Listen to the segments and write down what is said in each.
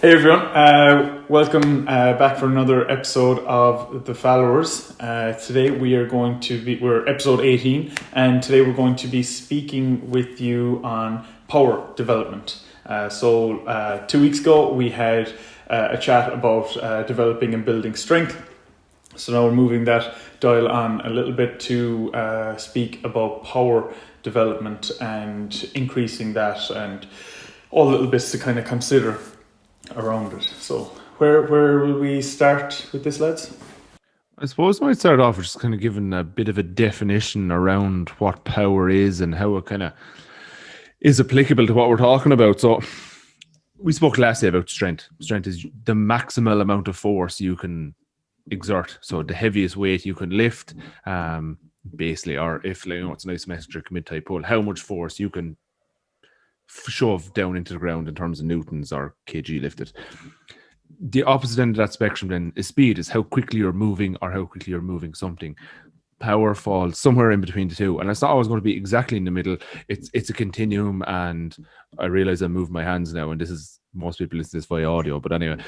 Hey everyone, welcome back for another episode of The Followers. Today we're episode 18, and today we're going to be speaking with you on power development. 2 weeks ago we had a chat about developing and building strength. So now we're moving that dial on a little bit to speak about power development and increasing that and all the little bits to kind of consider around it. So where will we start with this, lads? I suppose I might start off with just kind of giving a bit of a definition around what power is and how it kind of is applicable to what we're talking about. So we spoke last day about strength. Strength is the maximal amount of force you can exert. So the heaviest weight you can lift, basically, or if it's an isometric mid-type pull, how much force you can shove down into the ground in terms of newtons or kg lifted. The opposite end of that spectrum then is speed, is how quickly you're moving or how quickly you're moving something. Power falls somewhere in between the two, and it's not always going to be exactly in the middle. It's a continuum, and I realize I'm moving my hands now, and this is, most people listen to this via audio, but anyway,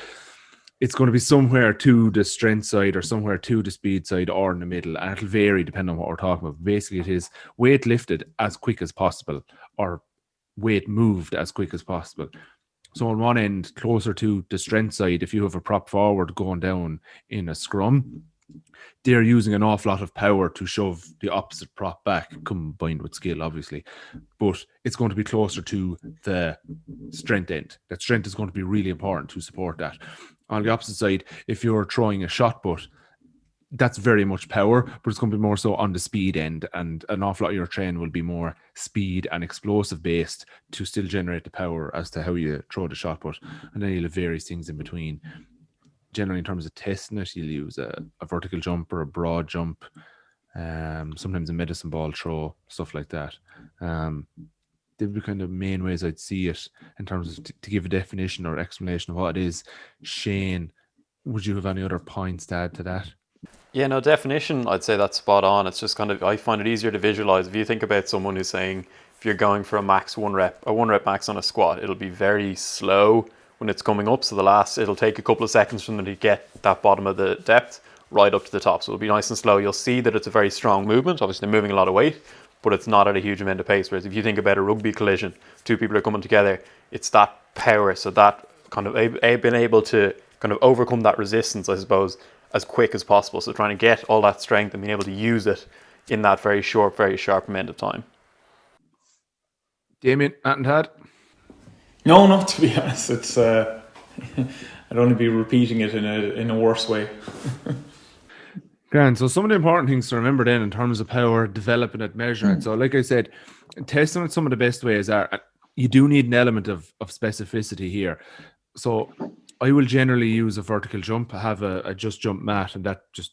it's going to be somewhere to the strength side or somewhere to the speed side or in the middle, and it'll vary depending on what we're talking about. Basically, it is weight lifted as quick as possible or weight moved as quick as possible. So on one end, closer to the strength side, if you have a prop forward going down in a scrum, they're using an awful lot of power to shove the opposite prop back, combined with skill, obviously. But it's going to be closer to the strength end. That strength is going to be really important to support that. On the opposite side, if you're throwing a shot put, that's very much power, but it's going to be more so on the speed end, and an awful lot of your training will be more speed and explosive based to still generate the power as to how you throw the shot put. And then you'll have various things in between. Generally, in terms of testing it, you'll use a vertical jump or a broad jump, sometimes a medicine ball throw, stuff like that. They'd be kind of main ways I'd see it in terms of to give a definition or explanation of what it is. Shane, would you have any other points to add to that? Yeah, no, definition, I'd say that's spot on. It's just kind of, I find it easier to visualize. If you think about someone who's saying, if you're going for a one rep max on a squat, it'll be very slow when it's coming up. So it'll take a couple of seconds for them to get that bottom of the depth right up to the top. So it'll be nice and slow. You'll see that it's a very strong movement. Obviously, they're moving a lot of weight, but it's not at a huge amount of pace. Whereas if you think about a rugby collision, two people are coming together, it's that power. So that kind of being able to kind of overcome that resistance, I suppose, as quick as possible. So trying to get all that strength and being able to use it in that very short, very sharp amount of time. Damien, and Tad? No, to be honest, it's I'd only be repeating it in a worse way. Grand. So some of the important things to remember then in terms of power, developing it, measuring it. So like I said, testing it, some of the best ways are, you do need an element of specificity here. So I will generally use a vertical jump. I have a just jump mat, and that just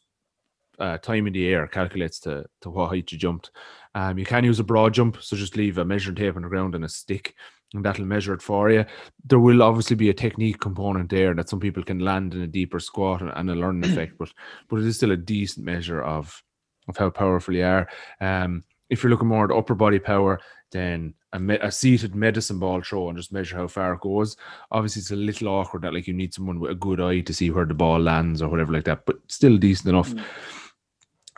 time in the air calculates to what height you jumped. You can use a broad jump, so just leave a measuring tape on the ground and a stick, and that'll measure it for you. There will obviously be a technique component there that some people can land in a deeper squat and a learning effect, but it is still a decent measure of how powerful you are. If you're looking more at upper body power, then a seated medicine ball throw and just measure how far it goes. Obviously, it's a little awkward that you need someone with a good eye to see where the ball lands or whatever like that, but still decent enough.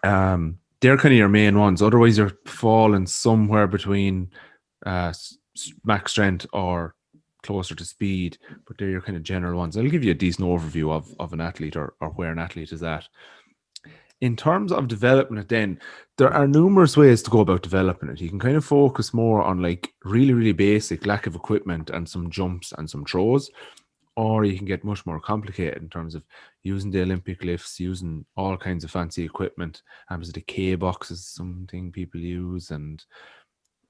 They're kind of your main ones. Otherwise, you're falling somewhere between max strength or closer to speed, but they're your kind of general ones. I'll give you a decent overview of an athlete or where an athlete is at. In terms of developing it then, there are numerous ways to go about developing it. You can kind of focus more on really, really basic lack of equipment and some jumps and some throws, or you can get much more complicated in terms of using the Olympic lifts, using all kinds of fancy equipment. The K box is something people use, and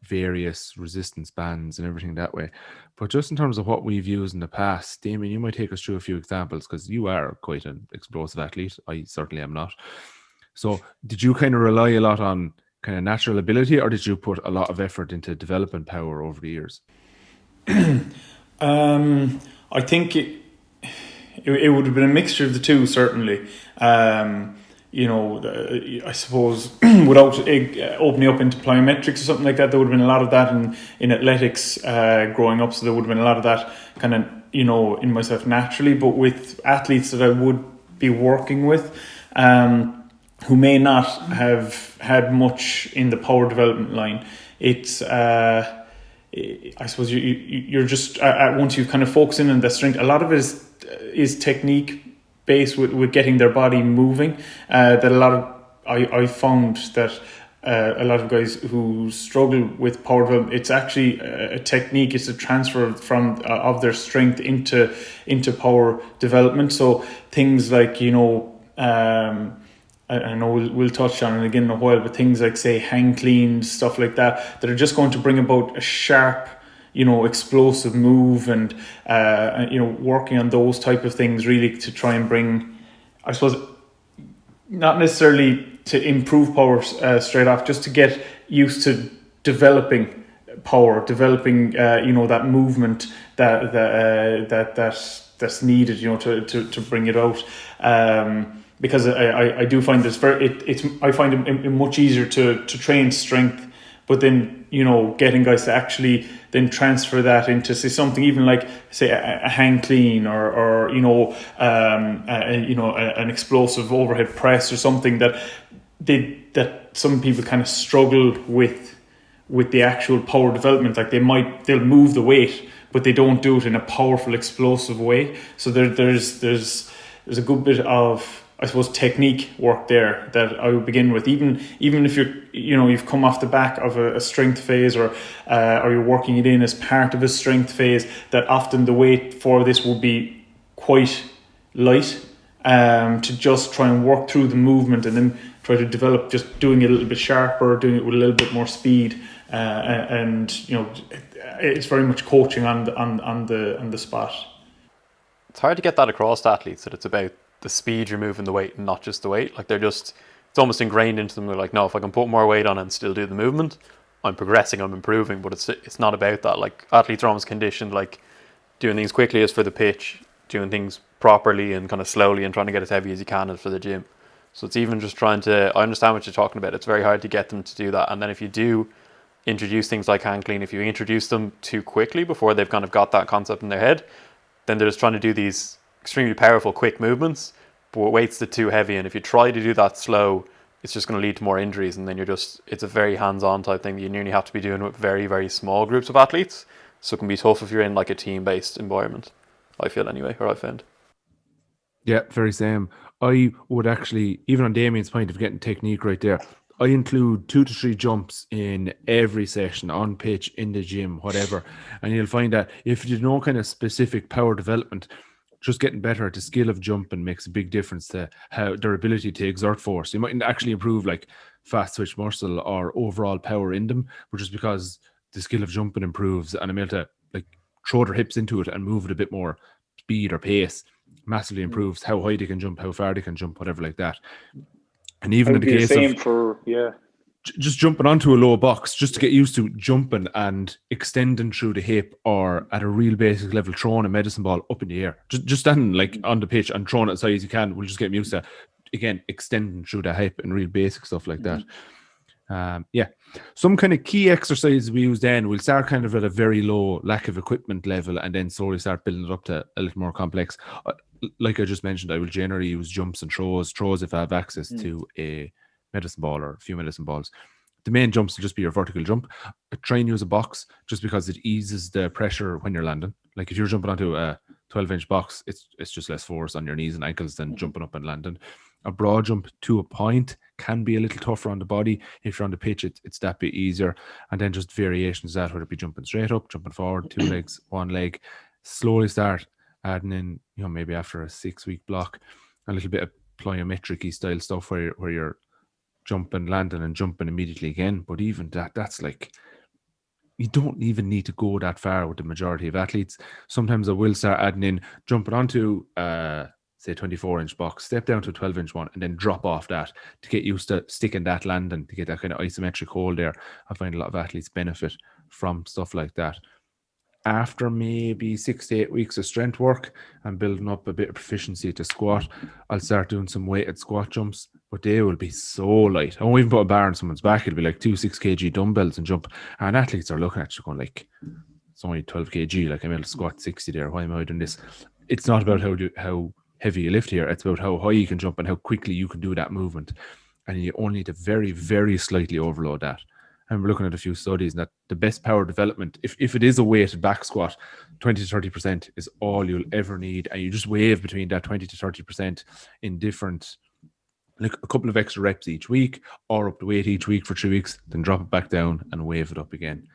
various resistance bands and everything that way. But just in terms of what we've used in the past, Damien, you might take us through a few examples, because you are quite an explosive athlete. I certainly am not. So did you kind of rely a lot on kind of natural ability, or did you put a lot of effort into developing power over the years? I think it would have been a mixture of the two, certainly. I suppose without opening up into plyometrics or something like that, there would have been a lot of that in athletics growing up. So there would have been a lot of that kind of in myself naturally, but with athletes that I would be working with, who may not have had much in the power development line, it's I suppose you're just once you've kind of focused in on the strength, a lot of it is technique based with getting their body moving. That a lot of I found that a lot of guys who struggle with power development, it's actually a technique. It's a transfer from of their strength into power development. So things like I know we'll touch on it again in a while, but things like, say, hang cleans, stuff like that are just going to bring about a sharp, explosive move, and working on those type of things really to try and bring, I suppose, not necessarily to improve power straight off, just to get used to developing power, developing that movement that's needed, to bring it out. Because I do find this I find it much easier to train strength, but then getting guys to actually then transfer that into, say, something even like, say, a hang clean or an explosive overhead press or something that some people kind of struggle with the actual power development. Like they'll move the weight, but they don't do it in a powerful, explosive way. So there's a good bit of, I suppose, technique work there that I would begin with. Even if you've come off the back of a strength phase, or you're working it in as part of a strength phase, that often the weight for this will be quite light, to just try and work through the movement and then try to develop just doing it a little bit sharper, doing it with a little bit more speed, and it's very much coaching on the spot. It's hard to get that across to athletes, that it's about the speed you're moving the weight and not just the weight. Like it's almost ingrained into them. They're like, no, if I can put more weight on and still do the movement, I'm progressing, I'm improving. But it's not about that. Like, athletes are almost conditioned, like, doing things quickly is for the pitch, doing things properly and kind of slowly, and trying to get as heavy as you can is for the gym. So it's even just I understand what you're talking about. It's very hard to get them to do that. And then if you do introduce things like hang clean, if you introduce them too quickly before they've kind of got that concept in their head, then they're just trying to do these extremely powerful, quick movements, but weights are too heavy. And if you try to do that slow, it's just going to lead to more injuries. And then it's a very hands-on type thing that you nearly have to be doing with very, very small groups of athletes. So it can be tough if you're in like a team-based environment, I feel anyway, or I found. Yeah, very same. I would actually, even on Damien's point of getting technique right there, I include 2 to 3 jumps in every session, on pitch, in the gym, whatever. And you'll find that if you do no kind of specific power development, just getting better at the skill of jumping makes a big difference to how their ability to exert force. You mightn't actually improve like fast twitch muscle or overall power in them, but just because the skill of jumping improves and I'm able to like throw their hips into it and move it a bit more speed or pace, massively improves how high they can jump, how far they can jump, whatever like that. And even in the case of just jumping onto a low box, just to get used to jumping and extending through the hip, or at a real basic level, throwing a medicine ball up in the air, just standing like on the pitch and throwing it as high as you can, will just get them used to, again, extending through the hip and real basic stuff like that. Some kind of key exercises we use then, we'll start kind of at a very low lack of equipment level and then slowly start building it up to a little more complex. Like I just mentioned, I will generally use jumps and throws if I have access to a medicine ball or a few medicine balls. The main jumps will just be your vertical jump. I try and use a box just because it eases the pressure when you're landing. Like if you're jumping onto a 12-inch box, it's just less force on your knees and ankles than jumping up and landing. A broad jump to a point can be a little tougher on the body. If you're on the pitch, it's that bit easier. And then just variations of that, whether it be jumping straight up, jumping forward, 2 legs, 1 leg. Slowly start adding in, maybe after a 6-week block, a little bit of plyometric-y style stuff where you're jumping, landing, and jumping immediately again. But even that's like, you don't even need to go that far with the majority of athletes. Sometimes I will start adding in jumping onto say 24-inch box, step down to a 12-inch one, and then drop off that to get used to sticking that landing, to get that kind of isometric hold there. I find a lot of athletes benefit from stuff like that. After maybe 6 to 8 weeks of strength work and building up a bit of proficiency to squat, I'll start doing some weighted squat jumps, but they will be so light. I won't even put a bar on someone's back. It'll be like 2 6 kg dumbbells and jump. And athletes are looking at you going like, it's only 12 kg. Like I'm able to squat 60 there. Why am I doing this? It's not about how heavy you lift here. It's about how high you can jump and how quickly you can do that movement. And you only need to very, very slightly overload that. And we're looking at a few studies that the best power development, if it is a weighted back squat, 20 to 30% is all you'll ever need. And you just wave between that 20 to 30% in different, like a couple of extra reps each week, or up the weight each week for 3 weeks, then drop it back down and wave it up again.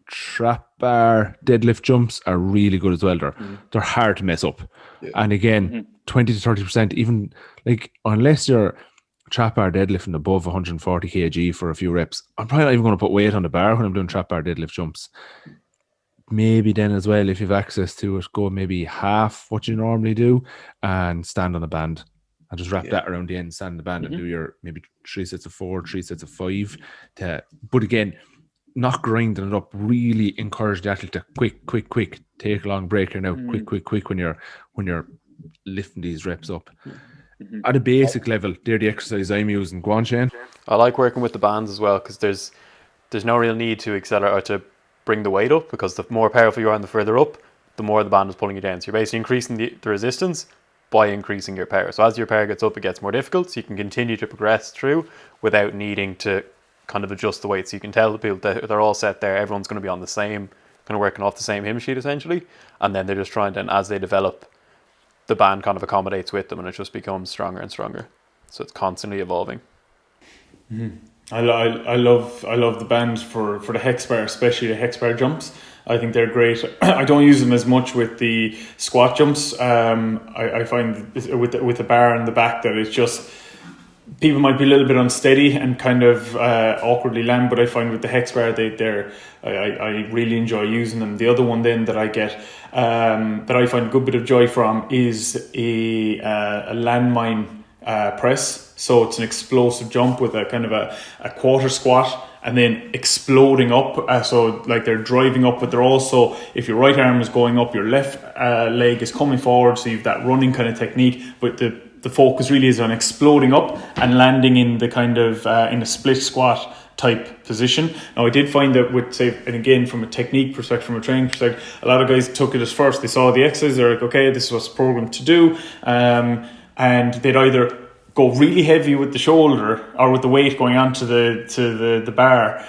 Trap bar deadlift jumps are really good as well. They're hard to mess up. Yeah. And again, 20 to 30%, even like unless you're trap bar deadlifting above 140 kg for a few reps, I'm probably not even going to put weight on the bar when I'm doing trap bar deadlift jumps. Maybe then as well, if you've access to it, go maybe half what you normally do and stand on a band and just wrap that around the end, stand on the band and do your maybe 3 sets of 4, 3 sets of 5. But again, not grinding it up. Really encourage the athlete to quick, take a long break here now. Quick when you're lifting these reps up. At a basic level, they're the exercise I'm using. Go on, Shane. I like working with the bands as well because there's no real need to accelerate or to bring the weight up, because the more powerful you are and the further up, the more the band is pulling you down. So you're basically increasing the resistance by increasing your power. So as your power gets up, it gets more difficult. So you can continue to progress through without needing to kind of adjust the weight. So you can tell the people that they're all set there. Everyone's going to be on the same, kind of working off the same hymn sheet essentially. And then they're just trying to, and as they develop, the band kind of accommodates with them and it just becomes stronger and stronger. So it's constantly evolving. I love the band for the hex bar, especially the hex bar jumps. I think they're great. I don't use them as much with the squat jumps. I find with the bar in the back that it's just, people might be a little bit unsteady and kind of awkwardly land, but I find with the hex bar, I really enjoy using them. The other one then that I get, that I find a good bit of joy from is a landmine press. So it's an explosive jump with a kind of a quarter squat and then exploding up. So like they're driving up, but they're also, if your right arm is going up, your left leg is coming forward. So you've that running kind of technique, but the focus really is on exploding up and landing in the kind of in a split squat type position. Now I did find that with, say, and again from a technique perspective, from a training perspective, a lot of guys took it as first. They saw the exercise, they're like, okay, this is what's programmed to do, and they'd either go really heavy with the shoulder or with the weight going onto the bar,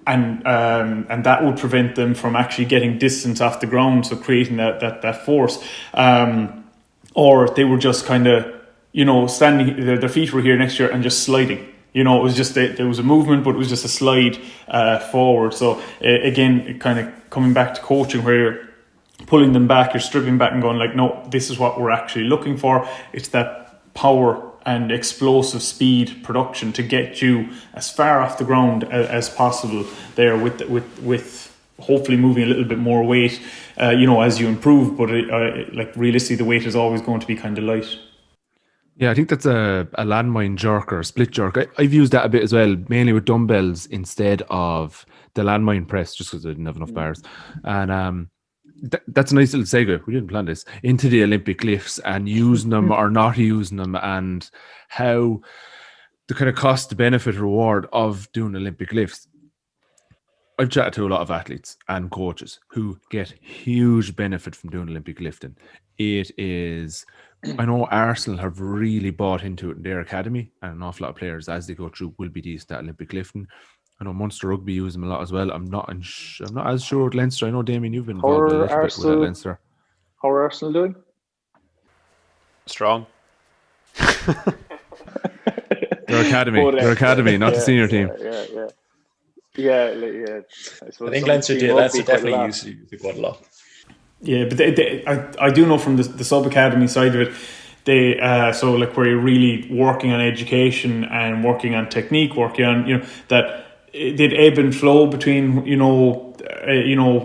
and that would prevent them from actually getting distance off the ground, so creating that force, or they were just kind of, standing, their feet were here next to you and just sliding. It was just, there was a movement, but it was just a slide forward. So again, kind of coming back to coaching, where you're pulling them back, you're stripping back and going like, no, this is what we're actually looking for. It's that power and explosive speed production to get you as far off the ground as possible there, with hopefully moving a little bit more weight, as you improve. But like realistically, the weight is always going to be kind of light. Yeah, I think that's a landmine jerk or a split jerk. I've used that a bit as well, mainly with dumbbells instead of the landmine press, just because I didn't have enough bars. And that's a nice little segue, we didn't plan this, into the Olympic lifts and using them or not using them, and how the kind of cost benefit reward of doing Olympic lifts. I've chatted to a lot of athletes and coaches who get huge benefit from doing Olympic lifting. It is, I know Arsenal have really bought into it in their academy, and an awful lot of players as they go through will be these at Olympic lifting. I know Munster Rugby use them a lot as well. I'm not as sure with Leinster. I know, Damien, you've been involved a little bit with that Leinster. How are Arsenal doing? Strong. Their academy, not the senior team. Yeah. I think Leinster definitely used to quite a lot. Yeah, but I do know from the sub academy side of it, they so like where you're really working on education and working on technique, working on that they'd ebb and flow between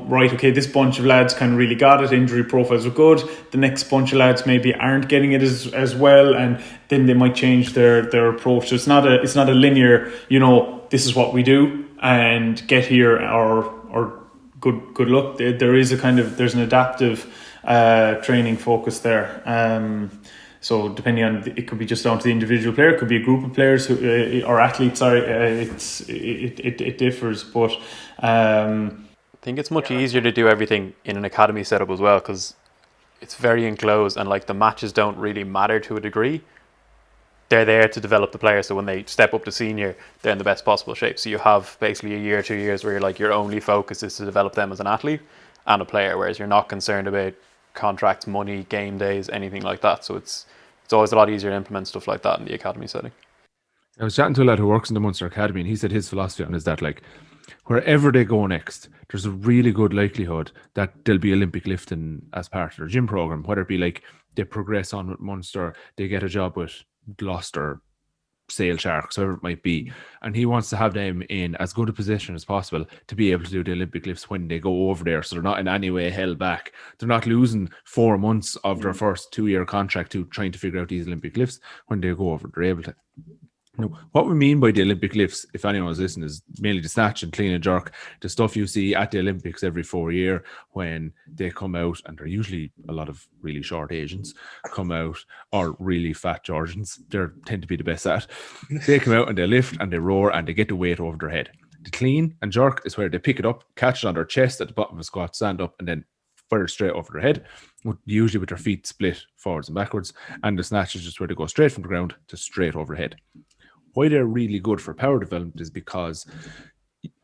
right, okay, this bunch of lads kind of really got it, injury profiles are good, the next bunch of lads maybe aren't getting it as well, and then they might change their approach. So it's not a linear, this is what we do and get here, or good luck. There is there's an adaptive training focus there. So depending on, it could be just down to the individual player, it could be a group of players or athletes. Sorry, it differs. But think it's much easier to do everything in an academy setup as well, because it's very enclosed, and like the matches don't really matter to a degree. They're there to develop the player, so when they step up to senior, they're in the best possible shape. So you have basically a year, 2 years where you're like, your only focus is to develop them as an athlete and a player, whereas you're not concerned about contracts, money, game days, anything like that. So it's always a lot easier to implement stuff like that in the academy setting. I was chatting to a lad who works in the Munster Academy, and he said his philosophy on it is that, like, wherever they go next, there's a really good likelihood that there'll be Olympic lifting as part of their gym program, whether it be like they progress on with Munster, they get a job with Gloucester, Sale Sharks, whatever it might be, and he wants to have them in as good a position as possible to be able to do the Olympic lifts when they go over there, so they're not in any way held back. They're not losing 4 months of their first 2-year contract to trying to figure out these Olympic lifts. When they go over, they're able to. Now, what we mean by the Olympic lifts, if anyone's listening, is mainly the snatch and clean and jerk, the stuff you see at the Olympics every 4 year when they come out, and they're usually a lot of really short Asians come out, or really fat Georgians. They tend to be the best at. They come out and they lift and they roar and they get the weight over their head. The clean and jerk is where they pick it up, catch it on their chest at the bottom of a squat, stand up, and then fire it straight over their head, usually with their feet split forwards and backwards. And the snatch is just where they go straight from the ground to straight overhead. Why they're really good for power development is because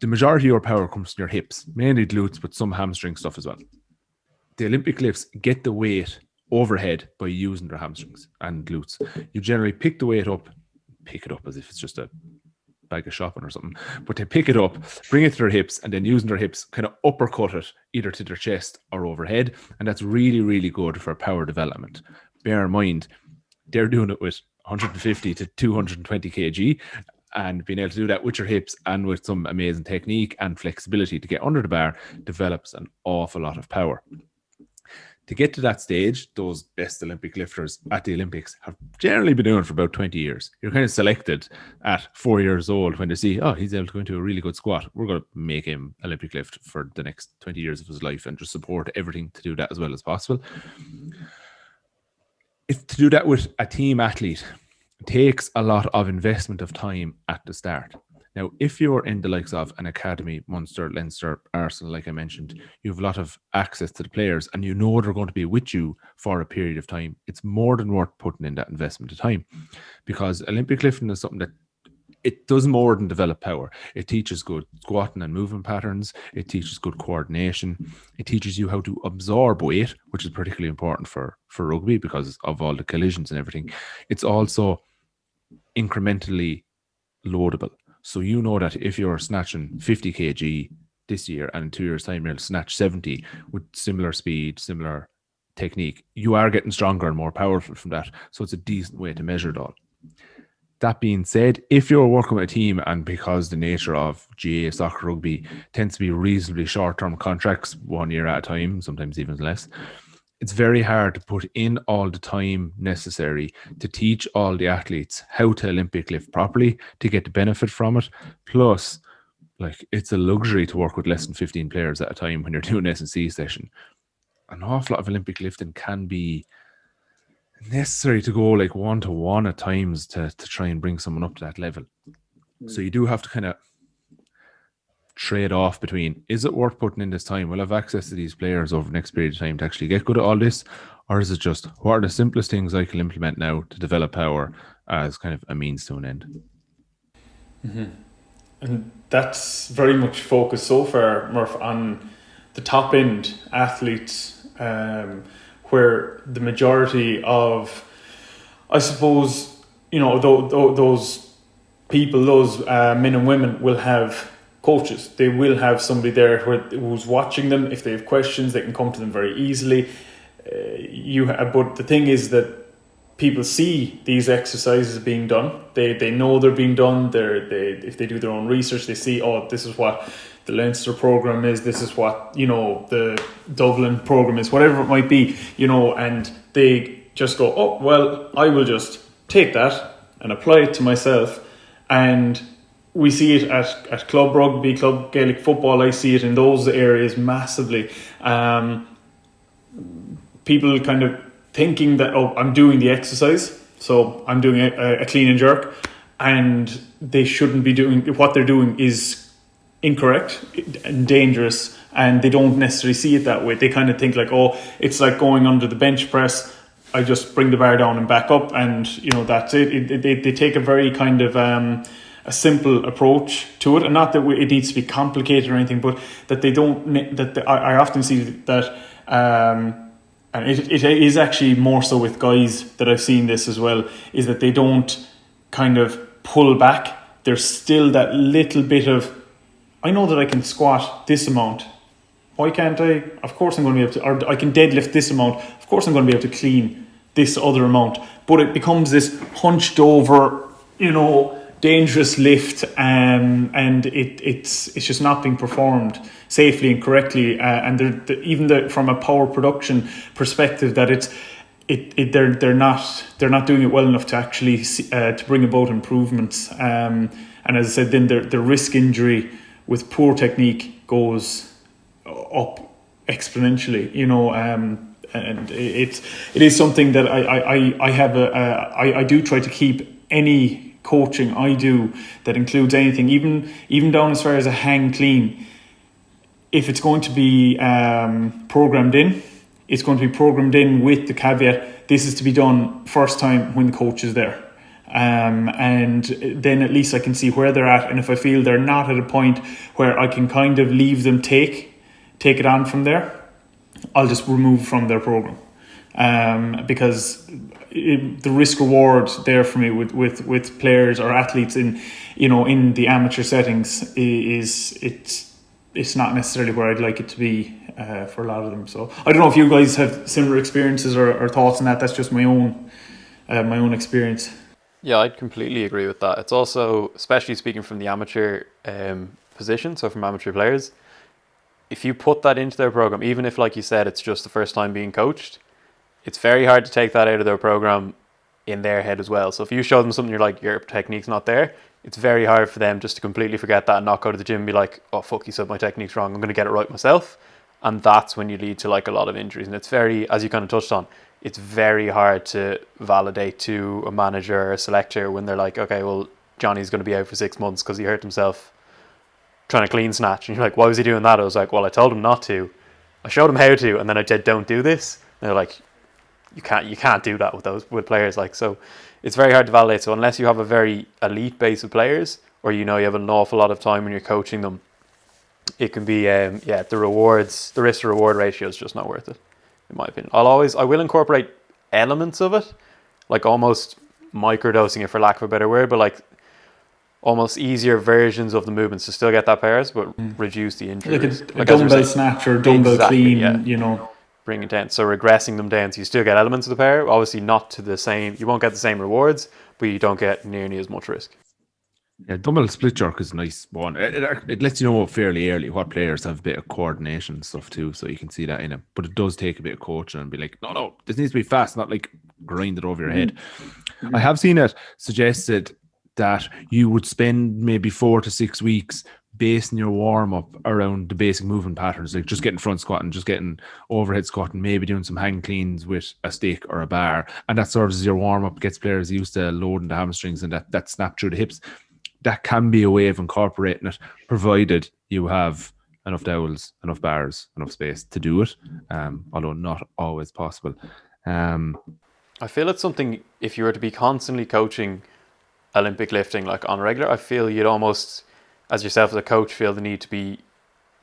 the majority of your power comes from your hips, mainly glutes, but some hamstring stuff as well. The Olympic lifts get the weight overhead by using their hamstrings and glutes. You generally pick it up as if it's just a bag of shopping or something, but they pick it up, bring it to their hips, and then using their hips kind of uppercut it either to their chest or overhead, and that's really, really good for power development. Bear in mind, they're doing it with 150 to 220 kg, and being able to do that with your hips and with some amazing technique and flexibility to get under the bar develops an awful lot of power. To get to that stage, those best Olympic lifters at the Olympics have generally been doing it for about 20 years. You're kind of selected at 4 years old when they see, oh, he's able to go into a really good squat. We're going to make him Olympic lift for the next 20 years of his life and just support everything to do that as well as possible. If to do that with a team athlete takes a lot of investment of time at the start. Now, if you're in the likes of an academy, Munster, Leinster, Arsenal, like I mentioned, you have a lot of access to the players and you know they're going to be with you for a period of time. It's more than worth putting in that investment of time, because Olympic lifting is something that it does more than develop power. It teaches good squatting and movement patterns. It teaches good coordination. It teaches you how to absorb weight, which is particularly important for rugby because of all the collisions and everything. It's also incrementally loadable. So you know that if you're snatching 50 kg this year and in 2 years' time you'll snatch 70 with similar speed, similar technique, you are getting stronger and more powerful from that. So it's a decent way to measure it all. That being said, if you're working with a team, and because the nature of GA soccer rugby tends to be reasonably short-term contracts, 1 year at a time, sometimes even less, it's very hard to put in all the time necessary to teach all the athletes how to Olympic lift properly, to get the benefit from it. Plus, like, it's a luxury to work with less than 15 players at a time when you're doing an S&C session. An awful lot of Olympic lifting can be necessary to go like 1-to-1 at times to try and bring someone up to that level. So you do have to kind of trade off between, is it worth putting in this time? We'll have access to these players over the next period of time to actually get good at all this, or is it just, what are the simplest things I can implement now to develop power as kind of a means to an end? Mm-hmm. And that's very much focused so far, Murph, on the top end athletes, where the majority of, I suppose, you know, those people, those men and women will have coaches. They will have somebody there who's watching them. If they have questions, they can come to them very easily. But the thing is that people see these exercises being done. They know they're being done. If they do their own research, they see, oh, this is what the Leinster program is. This is what, you know, the Dublin program is. Whatever it might be, you know, and they just go, oh, well, I will just take that and apply it to myself. And we see it at club rugby, club Gaelic football. I see it in those areas massively. People kind of thinking that, oh, I'm doing the exercise, so I'm doing a clean and jerk, and they shouldn't be doing, what they're doing is incorrect and dangerous, and they don't necessarily see it that way. They kind of think like, oh, it's like going under the bench press. I just bring the bar down and back up, and that's it. They take a very kind of a simple approach to it, and not that it needs to be complicated or anything, but that they don't. I often see that, and it is actually more so with guys that I've seen this as well, is that they don't kind of pull back. There's still that little bit of, I know that I can squat this amount. Why can't I? Of course I'm going to be able to. Or I can deadlift this amount. Of course I'm going to be able to clean this other amount. But it becomes this hunched over, dangerous lift, and it's just not being performed safely and correctly. And even from a power production perspective, that they're not doing it well enough to actually to bring about improvements. And as I said, then the risk injury with poor technique goes up exponentially. And it is something that I do try to keep any coaching I do that includes anything, even down as far as a hang clean. If it's going to be programmed in, it's going to be programmed in with the caveat this is to be done first time when the coach is there. And then at least I can see where they're at, and if I feel they're not at a point where I can kind of leave them take it on from there, I'll just remove from their program. Because the risk reward there for me with players or athletes in the amateur settings it's not necessarily where I'd like it to be for a lot of them. So I don't know if you guys have similar experiences or thoughts on that. That's just my own experience. Yeah, I'd completely agree with that. It's also, especially speaking from the amateur position, so from amateur players, if you put that into their program, even if, like you said, it's just the first time being coached, it's very hard to take that out of their program in their head as well. So if you show them something, you're like, your technique's not there, it's very hard for them just to completely forget that and not go to the gym and be like, oh fuck, you said my technique's wrong, I'm going to get it right myself. And that's when you lead to like a lot of injuries. And it's very, as you kind of touched on, it's very hard to validate to a manager or a selector when they're like, okay, well, Johnny's going to be out for 6 months because he hurt himself trying to clean snatch. And you're like, why was he doing that? I was like, well, I told him not to. I showed him how to, and then I said, don't do this. And they're like, you can't do that with players. Like, so it's very hard to validate. So unless you have a very elite base of players, or you have an awful lot of time when you're coaching them, it can be the risk to reward ratio is just not worth it, in my opinion. I will incorporate elements of it, like almost microdosing it, for lack of a better word, but like almost easier versions of the movements to still get that pairs, but reduce the injury. Like a dumbbell snatch or dumbbell clean, bring it down. So regressing them down, so you still get elements of the pair, obviously not to the same, you won't get the same rewards, but you don't get nearly as much risk. Yeah, dumbbell split jerk is a nice one. It lets you know fairly early what players have a bit of coordination and stuff too, so you can see that in it. But it does take a bit of coaching and be like, no, this needs to be fast, not like grind it over your head. I have seen it suggested that you would spend maybe 4 to 6 weeks basing your warm-up around the basic movement patterns, like just getting front squatting, just getting overhead squatting, maybe doing some hang cleans with a stick or a bar, and that serves as your warm-up, gets players used to loading the hamstrings and that snap through the hips. That can be a way of incorporating it, provided you have enough dowels, enough bars, enough space to do it, although not always possible. I feel it's something, if you were to be constantly coaching Olympic lifting like on regular, I feel you'd almost, as yourself as a coach, feel the need to be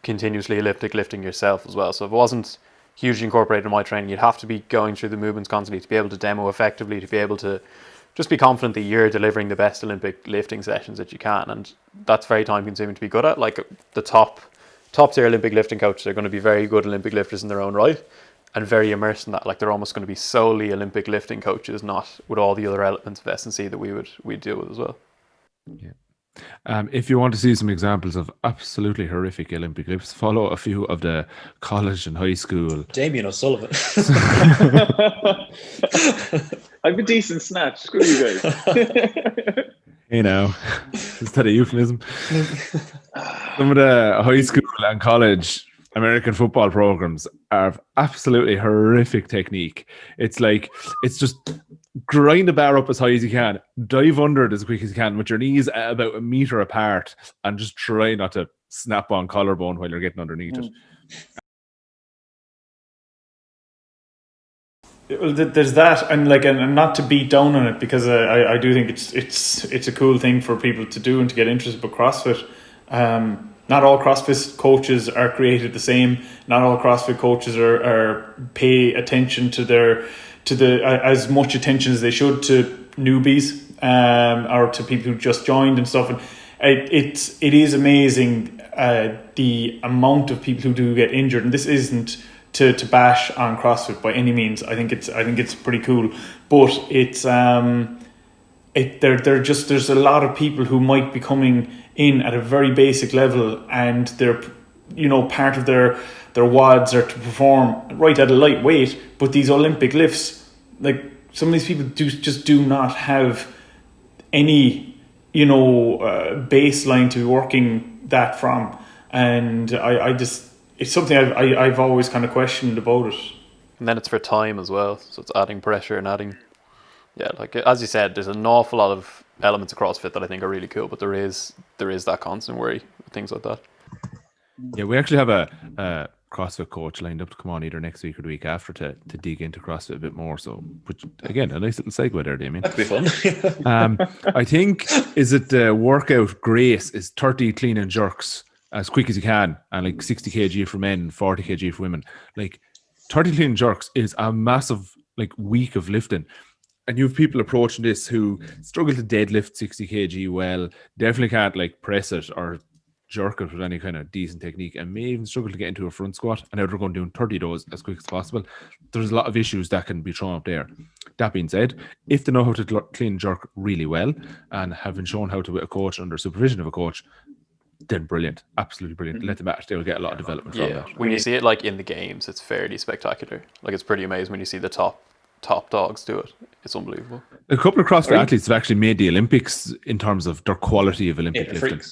continuously Olympic lifting yourself as well. So if it wasn't hugely incorporated in my training, you'd have to be going through the movements constantly to be able to demo effectively, to be able to just be confident that you're delivering the best Olympic lifting sessions that you can. And that's very time consuming to be good at. Like the top tier Olympic lifting coaches are going to be very good Olympic lifters in their own right and very immersed in that. Like they're almost going to be solely Olympic lifting coaches, not with all the other elements of S&C that we'd deal with as well. Yeah. If you want to see some examples of absolutely horrific Olympic lifts, follow a few of the college and high school. Damien O'Sullivan. I've a decent snatch. Screw you guys. Is that a euphemism? Some of the high school and college American football programs are absolutely horrific technique. It's just grind the bar up as high as you can, dive under it as quick as you can with your knees at about 1 meter apart, and just try not to snap-on collarbone while you're getting underneath it. Well, there's that, and and not to beat down on it, because I do think it's a cool thing for people to do and to get interested. But CrossFit, not all CrossFit coaches are created the same. Not all CrossFit coaches are pay attention to as much attention as they should to newbies, or to people who just joined and stuff. And it is amazing the amount of people who do get injured, and this isn't to bash on CrossFit by any means. I think it's pretty cool, but it's there's a lot of people who might be coming in at a very basic level, and they're part of their WODs are to perform right at a light weight, but these Olympic lifts, like some of these people do not have any baseline to be working that from, and I just. It's something I've always kind of questioned about it. And then it's for time as well, so it's adding pressure and adding, like as you said, there's an awful lot of elements of CrossFit that I think are really cool, but there is that constant worry with things like that. Yeah, we actually have a CrossFit coach lined up to come on either next week or the week after to dig into CrossFit a bit more. So, which again, a nice little segue there, Damien. That'd be fun. I think the workout grace is 30 clean and jerks as quick as you can, and like 60 kg for men, 40 kg for women. Like 30 clean and jerks is a massive week of lifting. And you have people approaching this who struggle to deadlift 60 kg well, definitely can't press it or jerk it with any kind of decent technique, and may even struggle to get into a front squat, and now they're going doing 30 of those as quick as possible. There's a lot of issues that can be thrown up there. That being said, if they know how to clean and jerk really well and have been shown how to with a coach under supervision of a coach, then brilliant, absolutely brilliant. Let them out; they'll get a lot of development from that. When you see it in the games, it's fairly spectacular. It's pretty amazing when you see the top dogs do it. It's unbelievable. A couple of CrossFit athletes have actually made the Olympics in terms of their quality of Olympic lifting.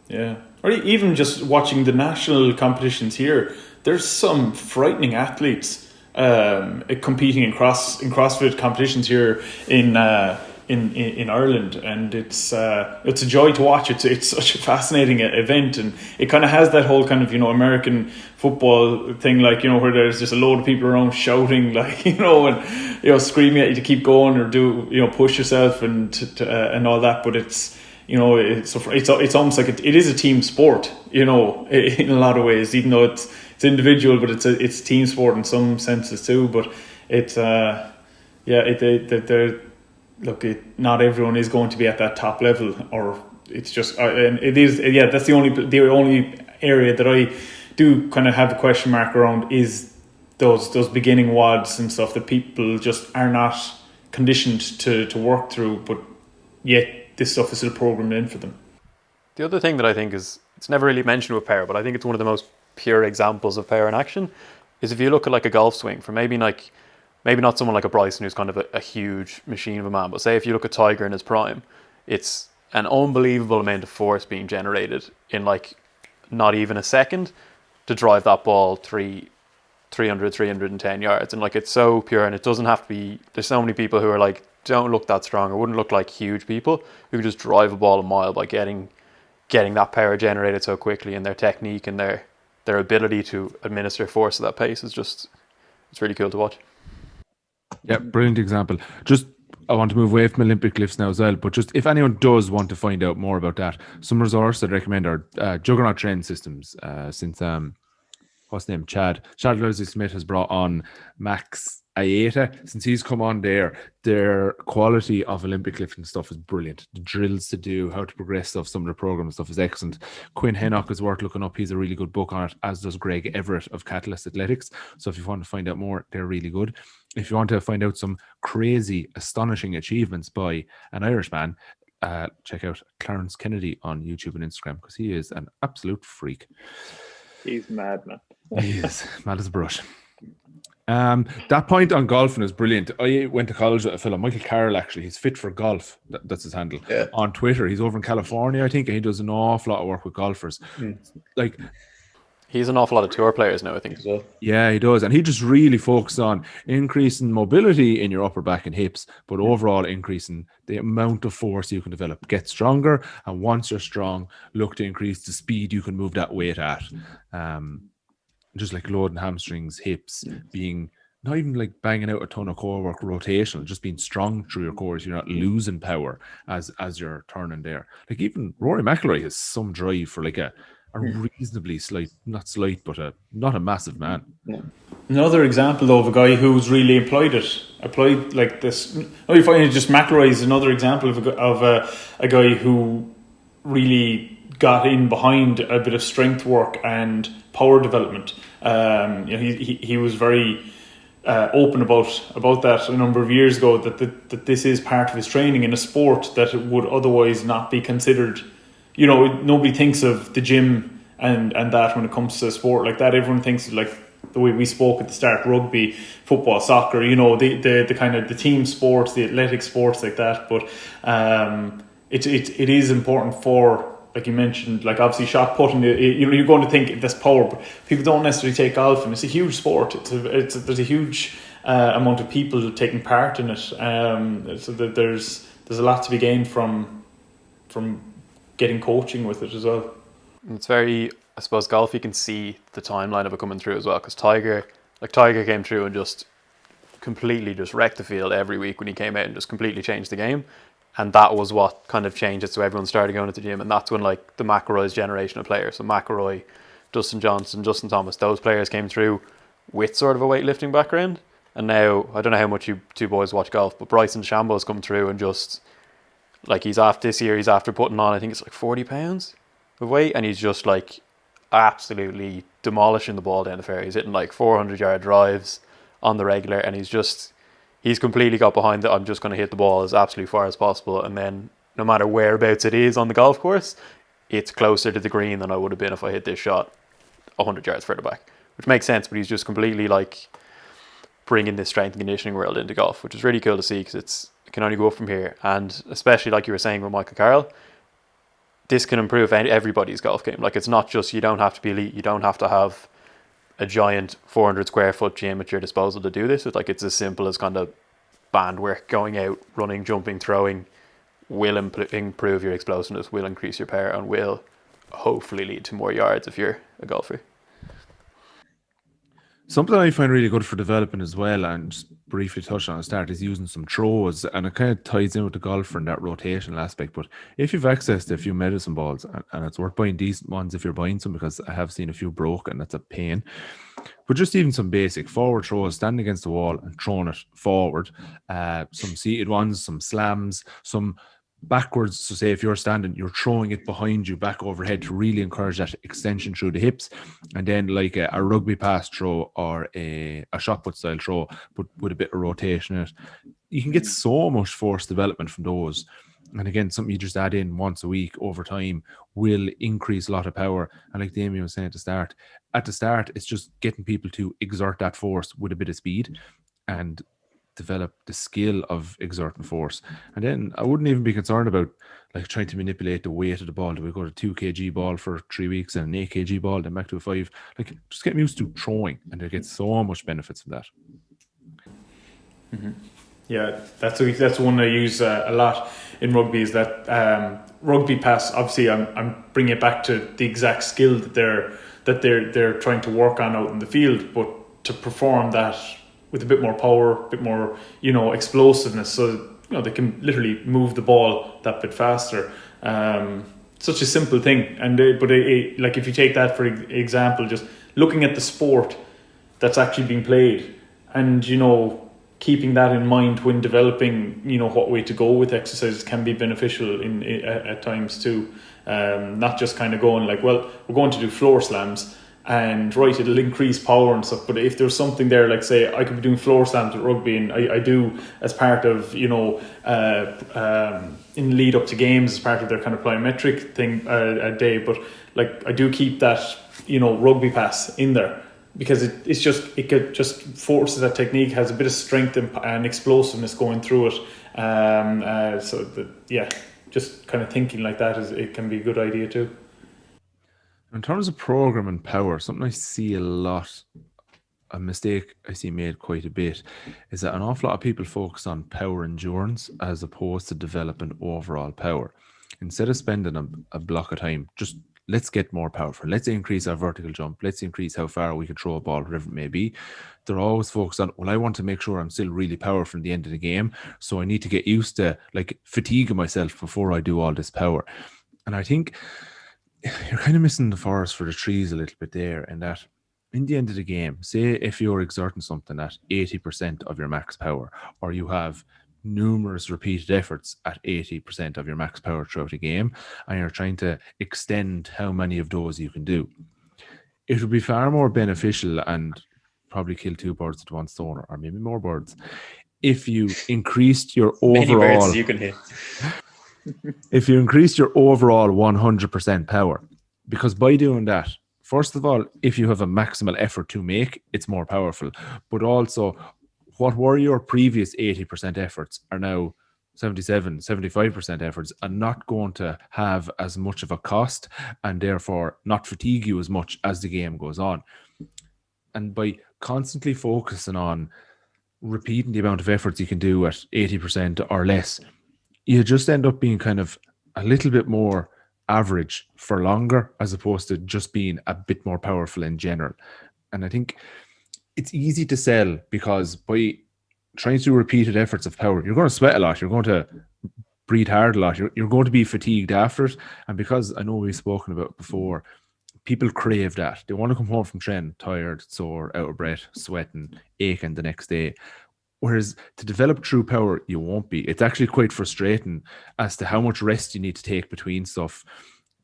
Yeah, or even just watching the national competitions here, there's some frightening athletes competing in CrossFit competitions here in Ireland, and it's a joy to watch. It's such a fascinating event, and it kind of has that whole kind of American football thing, where there's just a load of people around shouting, and screaming at you to keep going or do push yourself and all that. But it's it's almost like it is a team sport, in a lot of ways, even though it's individual, but it's team sport in some senses too. But it's not everyone is going to be at that top level, or it's just and it is that's the only area that I do kind of have a question mark around, is those beginning WODs and stuff that people just are not conditioned to work through, but yet this stuff is still programmed in for them. The other thing that I think is, it's never really mentioned with power, but I think it's one of the most pure examples of power in action, is if you look at a golf swing for maybe not someone like a Bryson who's kind of a huge machine of a man, but say if you look at Tiger in his prime, it's an unbelievable amount of force being generated in not even a second to drive that ball 310 yards. And it's so pure, and it doesn't have to be, there's so many people who are don't look that strong or wouldn't look like huge people who can just drive a ball a mile by getting that power generated so quickly, and their technique and their ability to administer force at that pace is just, it's really cool to watch. Yeah, brilliant example. Just, I want to move away from Olympic lifts now as well, but just if anyone does want to find out more about that, some resources I'd recommend are Juggernaut Training Systems. Since what's his name, Chad Leslie-Smith has brought on Max Ayeta. Since he's come on there, their quality of Olympic lifting stuff is brilliant. The drills to do, how to progress stuff, some of the program stuff is excellent. Quinn Hennock is worth looking up. He's a really good book on it, as does Greg Everett of Catalyst Athletics. So if you want to find out more, they're really good. If you want to find out some crazy, astonishing achievements by an Irishman, check out Clarence Kennedy on YouTube and Instagram, because he is an absolute freak. He's mad, man. He is mad as a brush. That point on golfing is brilliant. I went to college with a fellow, Michael Carroll, actually. He's Fit for Golf. That's his handle. Yeah. On Twitter. He's over in California, I think, and he does an awful lot of work with golfers. He's an awful lot of tour players now, I think. as well. Yeah, he does. And he just really focuses on increasing mobility in your upper back and hips, but overall increasing the amount of force you can develop. Get stronger. And once you're strong, look to increase the speed you can move that weight at. Just like loading hamstrings, hips, being not even like banging out a ton of core work rotational, just being strong through your cores. You're not losing power as you're turning there. Like even Rory McIlroy has some drive for like a reasonably slight, not slight, but not a massive man. Another example though of a guy who's really applied like this. Oh, you find just McIlroy is another example of a guy who really got in behind a bit of strength work and power development. He was very open about that a number of years ago, that this is part of his training in a sport that would otherwise not be considered. Nobody thinks of the gym and that when it comes to a sport like that. Everyone thinks of like the way we spoke at the start: rugby, football, soccer. The kind of the team sports, the athletic sports like that. But it is important for, like you mentioned, like obviously shot putting. You're going to think that's power, but people don't necessarily take golf, and it's a huge sport. There's a huge amount of people taking part in it. So that there's a lot to be gained from getting coaching with it as well. It's very, I suppose, golf, you can see the timeline of it coming through as well, because Tiger came through and just completely just wrecked the field every week when he came out and just completely changed the game. And that was what kind of changed it, so everyone started going to the gym. And that's when like the McIlroy's generation of players, so McIlroy, Dustin Johnson, Justin Thomas, those players came through with sort of a weightlifting background. And now, I don't know how much you two boys watch golf, but Bryson DeChambeau's come through and just, like, he's after putting on, I think it's like 40 pounds of weight, and he's just like absolutely demolishing the ball down the fairway. He's hitting like 400-yard drives on the regular, and he's completely got behind it. I'm just going to hit the ball as absolutely far as possible, and then no matter whereabouts it is on the golf course, it's closer to the green than I would have been if I hit this shot 100 yards further back, which makes sense. But he's just completely like bringing this strength and conditioning world into golf, which is really cool to see, because it can only go up from here. And especially like you were saying with Michael Carroll, this can improve everybody's golf game. Like, it's not just, you don't have to be elite, you don't have to have a giant 400 square foot gym at your disposal to do this. It's as simple as kind of band work, going out, running, jumping, throwing will improve your explosiveness, will increase your power, and will hopefully lead to more yards if you're a golfer. Something I find really good for developing as well, and just briefly touched on at the start, is using some throws, and it kind of ties in with the golfer in that rotational aspect. But if you've access to a few medicine balls, and it's worth buying decent ones if you're buying some, because I have seen a few broke and that's a pain. But just even some basic forward throws, standing against the wall and throwing it forward, some seated ones, some slams, some backwards. So say if you're standing, you're throwing it behind you back overhead to really encourage that extension through the hips. And then like a rugby pass throw or a shot put style throw, but with a bit of rotation in it, you can get so much force development from those. And again, something you just add in once a week over time will increase a lot of power. And like Damien was saying at the start, it's just getting people to exert that force with a bit of speed and develop the skill of exerting force. And then I wouldn't even be concerned about like trying to manipulate the weight of the ball. Do we go to 2 kg ball for 3 weeks and an 8 kg ball, then back to a 5? Like, just get used to throwing, and they get so much benefits from that. Mm-hmm. Yeah, that's one I use a lot in rugby, is that rugby pass. Obviously, I'm bringing it back to the exact skill that they're trying to work on out in the field, but to perform that with a bit more power, a bit more explosiveness, so they can literally move the ball that bit faster. Such a simple thing, but like if you take that for example, just looking at the sport that's actually being played, and keeping that in mind when developing, what way to go with exercises can be beneficial at times too. Not just kind of going like, well, we're going to do floor slams, and right, it'll increase power and stuff. But if there's something there, like say I could be doing floor slams at rugby, and I do as part of in lead up to games, as part of their kind of plyometric thing a day. But like I do keep that rugby pass in there, because it just forces that technique, has a bit of strength and explosiveness going through it. Just kind of thinking like that it can be a good idea too. In terms of program and power, something I see a mistake I see made quite a bit, is that an awful lot of people focus on power endurance as opposed to developing overall power. Instead of spending a block of time, just let's get more powerful. Let's increase our vertical jump. Let's increase how far we can throw a ball, whatever it may be. They're always focused on, well, I want to make sure I'm still really powerful at the end of the game. So I need to get used to like fatiguing myself before I do all this power. And I think you're kind of missing the forest for the trees a little bit there, in that in the end of the game, say if you're exerting something at 80% of your max power, or you have numerous repeated efforts at 80% of your max power throughout the game, and you're trying to extend how many of those you can do, it would be far more beneficial and probably kill two birds with one stone, or maybe more birds, if you increased your Many overall birds you can hit. if you increased your overall 100% power. Because by doing that, first of all, if you have a maximal effort to make, it's more powerful. But also, what were your previous 80% efforts are now 77, 75% efforts, and not going to have as much of a cost, and therefore not fatigue you as much as the game goes on. And by constantly focusing on repeating the amount of efforts you can do at 80% or less, you just end up being kind of a little bit more average for longer, as opposed to just being a bit more powerful in general. And I think it's easy to sell, because by trying to do repeated efforts of power, you're going to sweat a lot, you're going to breathe hard a lot, you're going to be fatigued after it. And because I know we've spoken about it before, people crave that. They want to come home from training tired, sore, out of breath, sweating, aching the next day. Whereas to develop true power, you won't be. It's actually quite frustrating as to how much rest you need to take between stuff,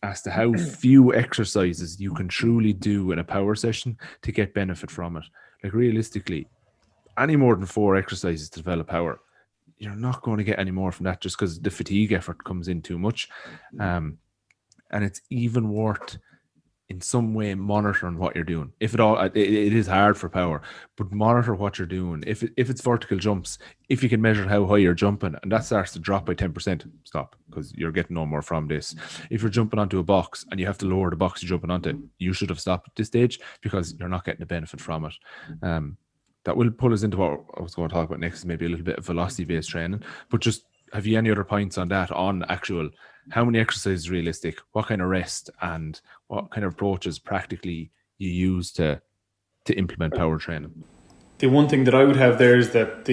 as to how few exercises you can truly do in a power session to get benefit from it. Like realistically, any more than 4 exercises to develop power, you're not going to get any more from that, just because the fatigue effort comes in too much. And it's even worth in some way monitoring what you're doing. If at all, it is hard for power, but monitor what you're doing. If it's vertical jumps, if you can measure how high you're jumping, and that starts to drop by 10%, stop, because you're getting no more from this. If you're jumping onto a box and you have to lower the box you're jumping onto, you should have stopped at this stage, because you're not getting the benefit from it. That will pull us into what I was going to talk about next, maybe a little bit of velocity-based training. But just, have you any other points on that, on actual how many exercises realistic, what kind of rest, and what kind of approaches practically you use to implement power training? The one thing that I would have there is that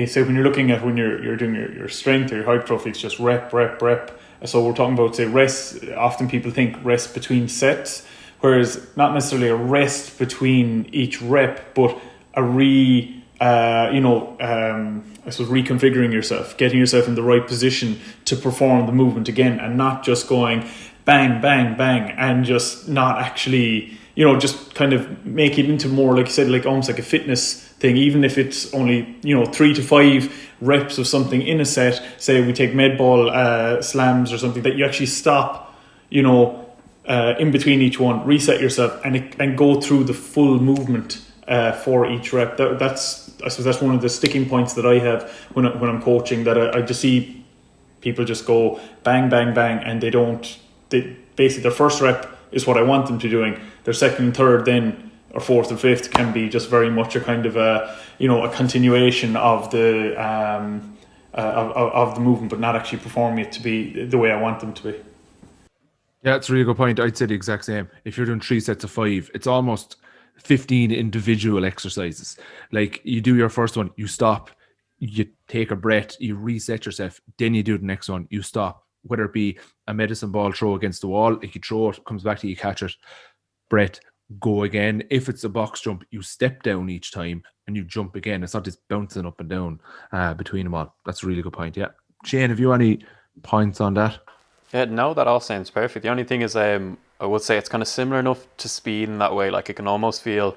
so when you're looking at when you're doing your strength or your hypertrophy, it's just rep. So we're talking about, say, rest. Often people think rest between sets, whereas not necessarily a rest between each rep, but I suppose reconfiguring yourself, getting yourself in the right position to perform the movement again, and not just going bang, bang, bang, and just not actually, just kind of make it into more, like you said, like almost like a fitness thing. Even if it's only, 3 to 5 reps of something in a set, say we take med ball slams or something, that you actually stop, in between each one, reset yourself, and go through the full movement for each rep. I suppose that's one of the sticking points that I have when I'm coaching, that I just see people just go bang, bang, bang, and basically their first rep is what I want them to be doing. Their second and third then, or fourth and fifth, can be just very much a kind of a continuation of the of the movement, but not actually performing it to be the way I want them to be. Yeah, that's a really good point. I'd say the exact same. If you're doing 3 sets of 5, it's almost 15 individual exercises. Like, you do your first one, you stop, you take a breath, you reset yourself, then you do the next one, you stop. Whether it be a medicine ball throw against the wall, if you throw it, comes back to you, catch it, breath, go again. If it's a box jump, you step down each time and you jump again. It's not just bouncing up and down between them all. That's a really good point. Yeah, Shane, have you any points on that? Yeah, no, that all sounds perfect. The only thing is, I would say it's kind of similar enough to speed in that way. Like, it can almost feel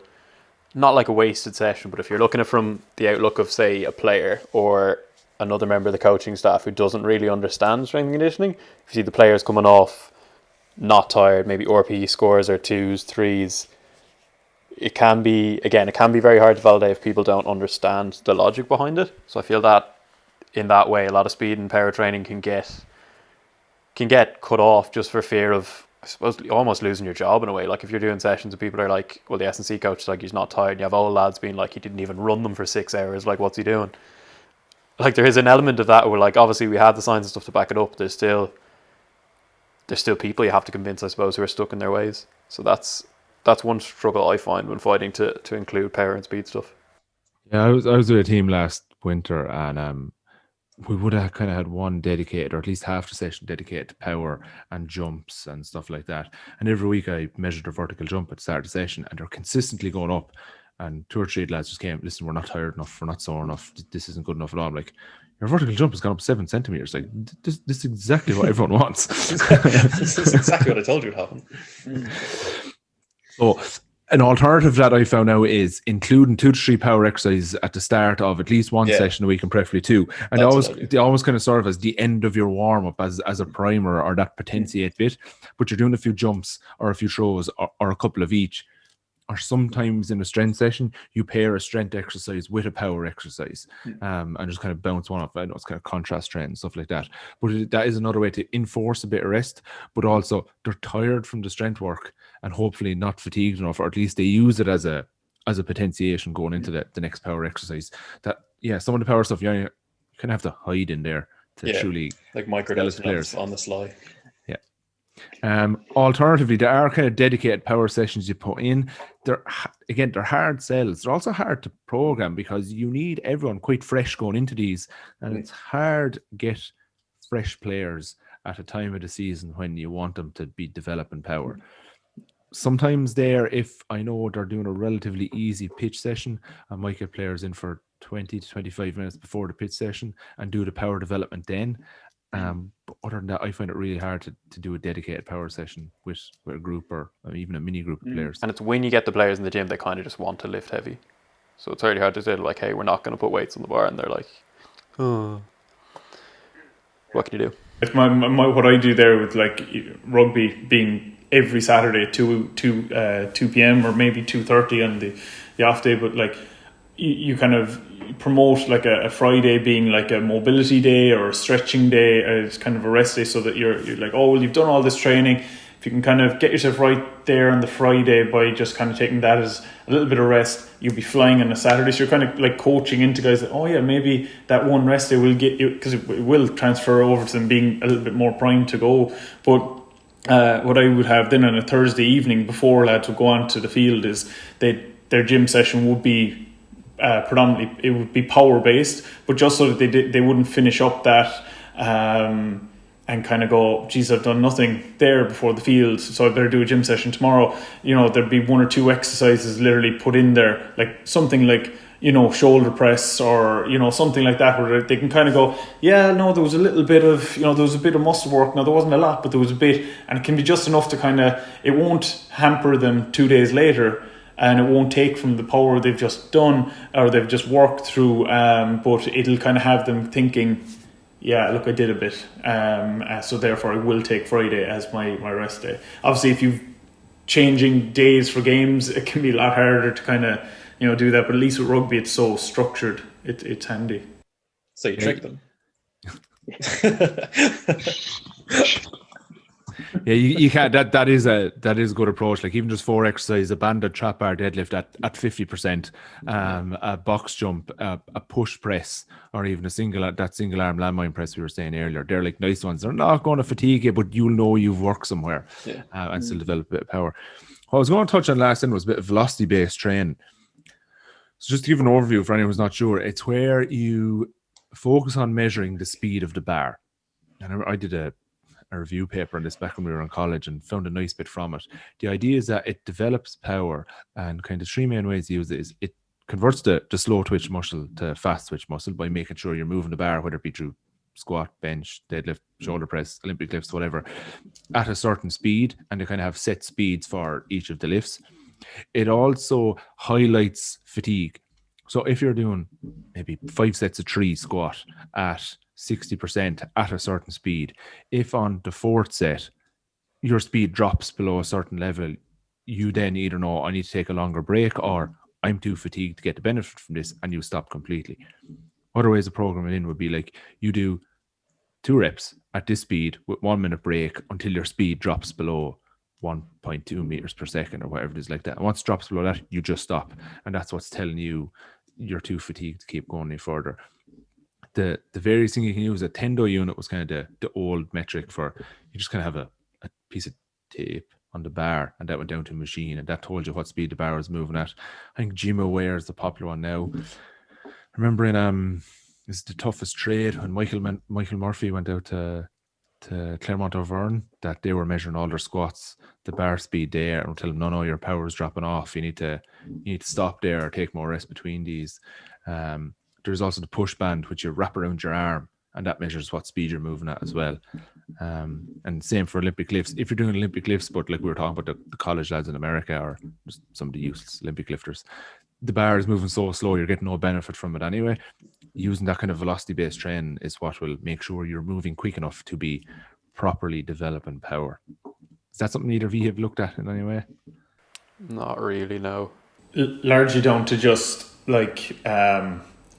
not like a wasted session, but if you're looking at it from the outlook of, say, a player or another member of the coaching staff who doesn't really understand strength and conditioning, if you see the players coming off not tired, maybe RPE scores are 2s, 3s, it can be very hard to validate if people don't understand the logic behind it. So I feel that in that way, a lot of speed and power training can get can get cut off just for fear of, I suppose, almost losing your job in a way. Like if you're doing sessions and people are like, well, the S&C coach is like, he's not tired. You have old lads being like, he didn't even run them for 6 hours. Like, what's he doing? Like there is an element of that where like, obviously we have the science and stuff to back it up. There's still people you have to convince, I suppose, who are stuck in their ways. So that's one struggle I find when fighting to include power and speed stuff. Yeah, I was with a team last winter, and we would have kind of had one dedicated, or at least half the session dedicated to power and jumps and stuff like that. And every week I measured their vertical jump at the start of the session, and they're consistently going up. And 2 or 3 lads just came, listen, we're not tired enough, we're not sore enough, this isn't good enough at all. I'm like, your vertical jump has gone up 7 centimeters. Like, this is exactly what everyone wants. This is exactly what I told you would happen. So, an alternative that I found out is including 2 to 3 power exercises at the start of at least one session a week, and preferably 2. And they always kind of serve as the end of your warm up as a primer or that potentiate bit. But you're doing a few jumps or a few throws or a couple of each. Or sometimes in a strength session, you pair a strength exercise with a power exercise, and just kind of bounce one off. I know it's kind of contrast trend and stuff like that. But that is another way to enforce a bit of rest, but also they're tired from the strength work and hopefully not fatigued enough, or at least they use it as a potentiation going into the next power exercise. That some of the power stuff you kind of have to hide in there to truly like micro players on the sly. Alternatively, there are kind of dedicated power sessions you put in. They're hard sells. They're also hard to program because you need everyone quite fresh going into these, and it's hard to get fresh players at a time of the season when you want them to be developing power. Sometimes if I know they're doing a relatively easy pitch session, I might get players in for 20 to 25 minutes before the pitch session and do the power development then. But other than that, I find it really hard to do a dedicated power session with a group or even a mini group of players. And it's when you get the players in the gym, they kind of just want to lift heavy. So it's really hard to say like, hey, we're not going to put weights on the bar. And they're like, oh, what can you do? It's what I do there with like rugby being every Saturday at 2 p.m. or maybe 2:30 on the off day. But like you kind of promote like a Friday being like a mobility day or a stretching day as kind of a rest day, so that you're like, oh well, you've done all this training. If you can kind of get yourself right there on the Friday by just kind of taking that as a little bit of rest, you'll be flying on a Saturday. So you're kind of like coaching into guys that, oh yeah, maybe that one rest day will get you, because it will transfer over to them being a little bit more primed to go. But what I would have then on a Thursday evening before lads would go on to the field is their gym session would be predominantly, it would be power based, but just so that they wouldn't finish up that and kind of go, geez, I've done nothing there before the field, so I better do a gym session tomorrow. There'd be 1 or 2 exercises literally put in there, like something like shoulder press or something like that, where they can kind of go, yeah, no, there was a little bit of there was a bit of muscle work. Now there wasn't a lot, but there was a bit, and it can be just enough to kind of, it won't hamper them 2 days later. And it won't take from the power they've just done or they've just worked through, but it'll kind of have them thinking, yeah, look, I did a bit, so therefore I will take Friday as my rest day. Obviously, if you're changing days for games, it can be a lot harder to kind of do that, but at least with rugby it's so structured, it's handy. So you trick them. Yeah, you can't. That is a good approach. Like even just 4 exercises: a banded trap bar deadlift at 50%, a box jump, a push press, or even that single arm landmine press we were saying earlier. They're like nice ones. They're not going to fatigue you, but you'll know you've worked somewhere and still develop a bit of power. What I was going to touch on last then was a bit of velocity based training. So just to give an overview for anyone who's not sure, it's where you focus on measuring the speed of the bar. And I did a review paper on this back when we were in college and found a nice bit from it. The idea is that it develops power, and kind of 3 main ways to use it is it converts the slow twitch muscle to fast twitch muscle by making sure you're moving the bar, whether it be through squat, bench, deadlift, shoulder press, Olympic lifts, whatever, at a certain speed, and they kind of have set speeds for each of the lifts. It also highlights fatigue. So if you're doing maybe 5 sets of 3 squat at 60% at a certain speed, if on the 4th set your speed drops below a certain level, you then either know I need to take a longer break or I'm too fatigued to get the benefit from this, and you stop completely. Other ways of programming in would be like you do 2 reps at this speed with 1 minute break until your speed drops below 1.2 meters per second or whatever it is like that. And once it drops below that, you just stop. And that's what's telling you you're too fatigued to keep going any further. The various thing you can use, a Tendo unit was kind of the old metric for, you just kind of have a piece of tape on the bar, and that went down to a machine, and that told you what speed the bar was moving at. I think GymAware is the popular one now. I remember in it's The Toughest Trade, when Michael Murphy went out to Clermont Auvergne, that they were measuring all their squats, the bar speed there, and tell them, no, your power is dropping off. You need to stop there or take more rest between these. There's also the push band, which you wrap around your arm, and that measures what speed you're moving at as well. And same for Olympic lifts. If you're doing Olympic lifts, but like we were talking about the college lads in America or just some of the useless Olympic lifters, the bar is moving so slow, you're getting no benefit from it anyway. Using that kind of velocity-based training is what will make sure you're moving quick enough to be properly developing power. Is that something either of you have looked at in any way? Not really, no. Largely down to just like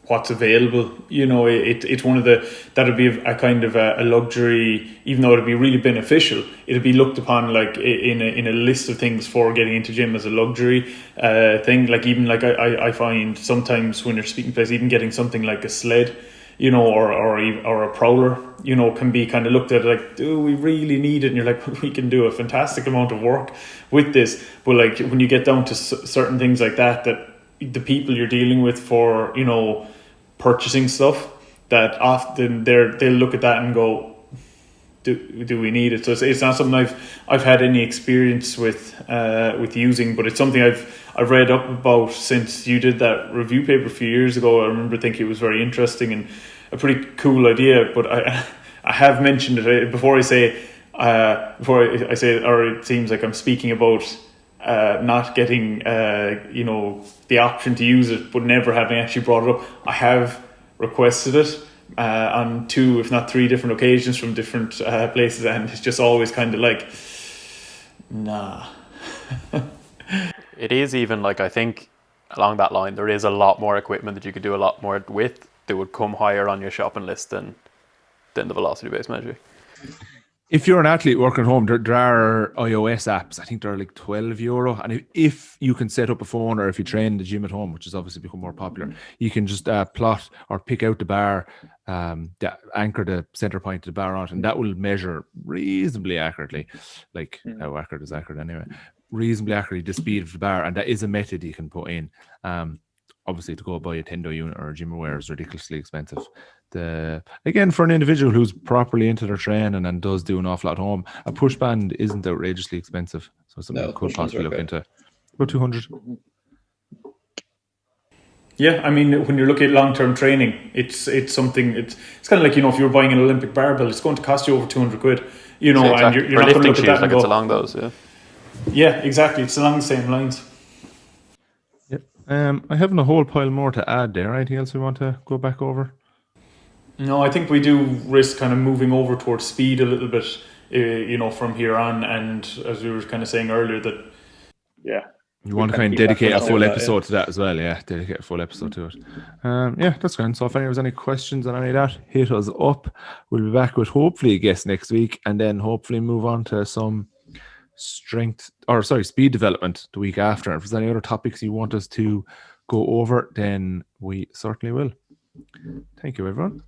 what's available. You know, it's one of that'd be a kind of a luxury, even though it'd be really beneficial. It'd be looked upon like in a list of things for getting into gym as a luxury thing. Like even like I find sometimes when you're speaking place, even getting something like a sled, you know, or a prowler, you know, can be kind of looked at like, do we really need it? And you're like, we can do a fantastic amount of work with this. But like when you get down to certain things like that the people you're dealing with for, you know, purchasing stuff, that often they'll look at that and go, do we need it? So it's not something I've had any experience with using, but it's something I've read up about since you did that review paper a few years ago. I remember thinking it was very interesting and a pretty cool idea, but I have mentioned it before I say it, or it seems like I'm speaking about not getting you know, the option to use it, but never having actually brought it up. I have requested it on 2, if not 3 different occasions from different places, and it's just always kind of like, nah. It is even like, I think along that line, there is a lot more equipment that you could do a lot more with that would come higher on your shopping list than the velocity-based measure. If you're an athlete working at home, there are iOS apps. I think they're like €12. And if you can set up a phone, or if you train in the gym at home, which has obviously become more popular, you can just plot or pick out the bar, anchor the center point of the bar on it, and that will measure reasonably accurately, like how accurate is accurate anyway, reasonably accurately the speed of the bar. And that is a method you can put in. Obviously, to go buy a Tendo unit or a GymAware is ridiculously expensive. Again, for an individual who's properly into their training and does do an awful lot at home, a push band isn't outrageously expensive. So something you could possibly look into. About 200. Yeah, I mean, when you're looking at long-term training, it's something. It's kind of like, you know, if you're buying an Olympic barbell, it's going to cost you over 200 quid. You know, exactly. And you're not going to look at that and go, it's along those. Yeah, exactly. It's along the same lines. Yep. I haven't a whole pile more to add there. Anything else we want to go back over? No, I think we do risk kind of moving over towards speed a little bit, you know, from here on. And as we were kind of saying earlier, that you want to kind of dedicate a full episode to that as well. Yeah, dedicate a full episode to it. Yeah, that's great. So if anyone has any questions on any of that, hit us up. We'll be back with hopefully a guest next week, and then hopefully move on to some speed development the week after. If there's any other topics you want us to go over, then we certainly will. Thank you, everyone.